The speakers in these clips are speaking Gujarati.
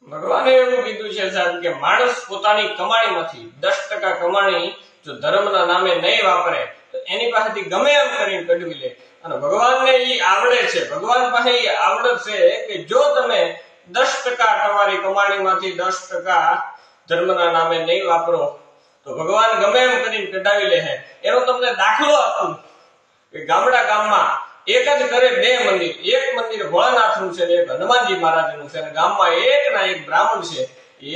ભગવાને એવું કીધું છે સાહેબ કે માણસ પોતાની કમાણીમાંથી 10% કમાણી જો ધર્મના નામે નહીં વાપરે તો એની પાસેથી ગમે એમ કરીને કઢવી લે। અને ભગવાનને ઈ આવડે છે, ભગવાન પાસે ઈ આવડત છે કે જો તમે 10% તમારી કમાણીમાંથી 10% ધર્મના નામે નહીં વાપરો તો ભગવાન ગમે એમ કરીને કઢાવી લે છે। એનો તમને દાખલો આપું કે ગામડા ગામમાં એક જ ઘરે બે મંદિર, એક મંદિર ભોળાનાથનું છે ને એક હનુમાનજી મહારાજનું છે, અને ગામમાં એક ના એક બ્રાહ્મણ છે।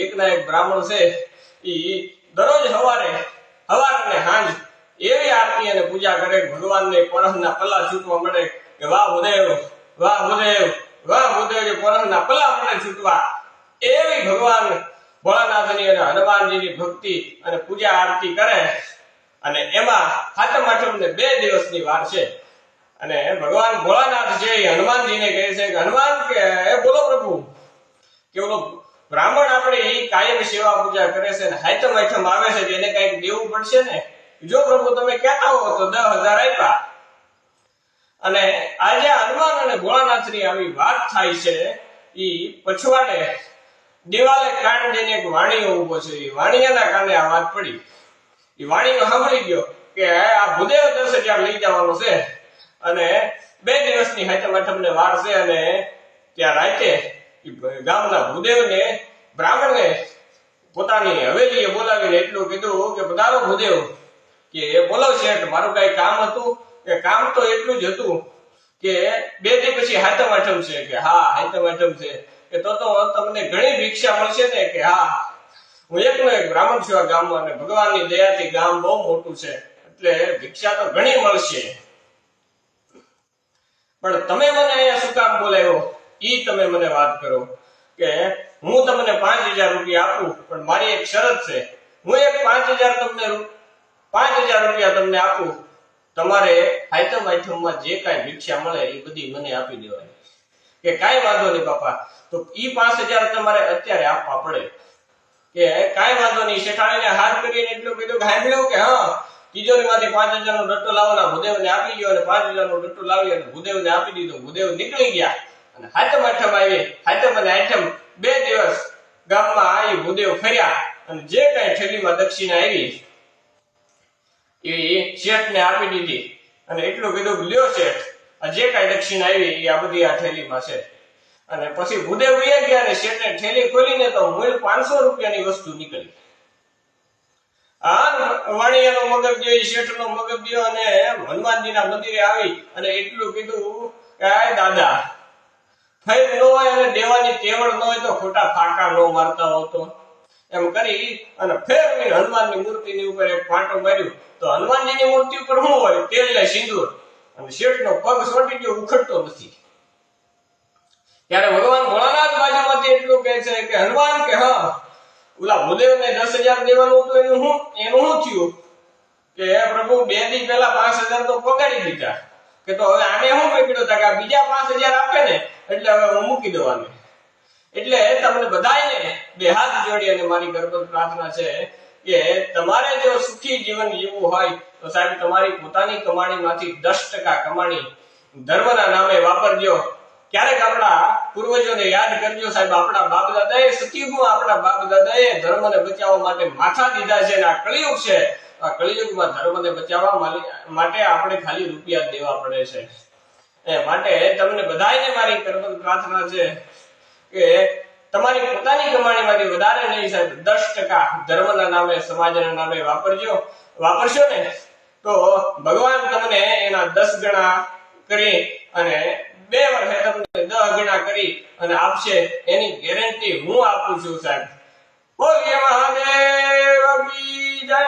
એક ના એક બ્રાહ્મણ છે ઈ દરરોજ સવારે અને સાંજ એવી આરતી અને પૂજા કરે ભગવાનને પરહના પલ્લા છૂટવા મળે કે વાહ ભૂદેવ, વાહ ભૂદેવ, વાહ ભૂદેવ, પરહના પલ્લા મળે છૂટવા એવી ભગવાન ભોળાનાથની અને હનુમાનજીની ભક્તિ અને પૂજા આરતી કરે। અને એમાં સાતમ આઠમને 2 દિવસની વાર છે અને ભગવાન ભોળાનાથ છે એ હનુમાનજીને કહે છે કે હનુમાન કે બોલો પ્રભુ કે ઓલો બ્રાહ્મણ આપણે કાયમ સેવા પૂજા કરે છે ને સાતમ આઠમ આવે છે એને કઈક દેવું પડશે ને। જો પ્રભુ તમે કહેતા હો તો 10,000 આપ્યા। અને આજે હનુમાન અને ભોળાનાથની આવી વાત થાય છે ઈ પછવાડે દિવાલે કાન દઈને એક વાણીઓ ઉભો છે, એ વાણિયાના કાને આ વાત પડી। એ વાણીઓ સાંભળી ગયો કે આ ભૂદેવ 10,000 લઈ જવાનો છે અને 2 દિવસની સાતમ આઠમને વાર છે। અને ત્યાં રાતે ગામના ભૂદેવને બ્રાહ્મણને પોતાની હવેલીએ બોલાવીને એટલું કીધું કે પધારો ભૂદેવ, કે બોલો શેઠ મારું કઈ કામ હતું? કે કામ તો એટલું જ હતું કે 2 દી પછી સાતમ આઠમ છે। કે હા સાતમ આઠમ છે કે તો તમને ઘણી ભિક્ષા મળશે ને? કે હા, હું એકનો એક બ્રાહ્મણ છું આ ગામમાં અને ભગવાનની દયાથી ગામ બહુ મોટું છે એટલે ભિક્ષા તો ઘણી મળશે, પણ તમે મને અહીંયા શું કામ બોલાવ્યો ઈ તમે મને વાત કરો। કે હું તમને 5,000 રૂપિયા આપું પણ મારી એક શરત છે, હું એક 5,000 રૂપિયા તમને આપું, તમારે સાતમ આઠમમાં જે કાંઈ ભિક્ષા મળે એ બધી મને આપી દેવાની। કે કાંઈ વાંધો નહીં બાપા, તો ઈ 5,000 તમારે અત્યારે આપવા પડે। કે કાંઈ વાંધો નહીં, શેઠાણીને હાથ કરીને એટલું કીધું કે સાંભળ્યું કે હા તિજોરીમાંથી 5,000 નો ડટ્ટો લાવવાના ભૂદેવને આપી ગયો અને 5,000 નો ડટ્ટો લાવી અને ભૂદેવને આપી દીધો। ભૂદેવ નીકળી ગયા અને સાતમ આઠમ આવી, સાતમ અને આઠમ 2 દિવસ ગામમાં આવી ભૂદેવ ફર્યા અને જે કઈ થેલીમાં દક્ષિણા આવી એ શેઠને આપી દીધી અને એટલું કીધું લ્યો શેઠ, આ જે કઈ દક્ષિણા આવી એ આ બધી આ થેલીમાં છે। અને પછી ભૂદેવ વયા ગયા અને શેઠે થેલી ખોલીને તો મૂળ 500 રૂપિયાની વસ્તુ નીકળી। આ વાણિયાનો મગજ ગયો, શેઠનો મગજ ગયો અને હનુમાનજીના મંદિરે આવી અને એટલું કીધું કે આ દાદા ફેર ન હોય અને દેવાની તેવડ ન હોય તો ખોટા ફાંકા ન મારતા હો તો, એમ કરી અને ફેરવીને હનુમાનની મૂર્તિની ઉપર એક ફાંટો માર્યો તો હનુમાનજીની મૂર્તિ ઉપર શું હોય? તેલ ને સિંદૂર, અને શેઠનો પગ સોટી ગયો, ઉખડતો નથી। ત્યારે ભગવાન ભોળાનાથ બાજુમાંથી એટલું કહે છે કે હનુમાન કે હા ઓલા ભૂદેવને 10,000 દેવાનું હતું એનું શું થયું? કે પ્રભુ 2 દી પહેલા 5,000 તો પગાડી દીધા, કે તો હવે આને શું પકડ્યો હતા કે બીજા 5,000 આપે ને એટલે હવે હું મૂકી દેવાને। એટલે તમને બધાને 2 હાથ જોડી અને મારી ગર્ભ પ્રાર્થના છે કે તમારે જો સુખી જીવન જીવવું હોય તો સાહેબ તમારી પોતાની કમાણીમાંથી 10% કમાણી ધર્મના નામે વાપરજો। ક્યારેક આપણા પૂર્વજોને યાદ કરજો સાહેબ, આપણા બાપ દાદાએ સતીયુગમાં આપણા બાપ દાદાએ ધર્મને બચાવવા માટે માથા દીધા છે અને આ કળિયુગ છે, આ કળિયુગમાં ધર્મને બચાવવા માટે આપણે ખાલી રૂપિયા દેવા પડે છે। એ માટે તમને બધાને મારી કરબદ્ધ પ્રાર્થના છે કે તમારી પોતાની કમાણીમાંથી વધારે નહીં સાહેબ 10% ધર્મના નામે સમાજના નામે વાપરશો ને તો ભગવાન તમને એના 10 ગણા કરી અને 2 વર્ષે તમને 10 ગણા કરી અને આપશે, એની ગેરંટી હું આપું છું સાહેબ। બોલીએ મહાદેવ કી જય।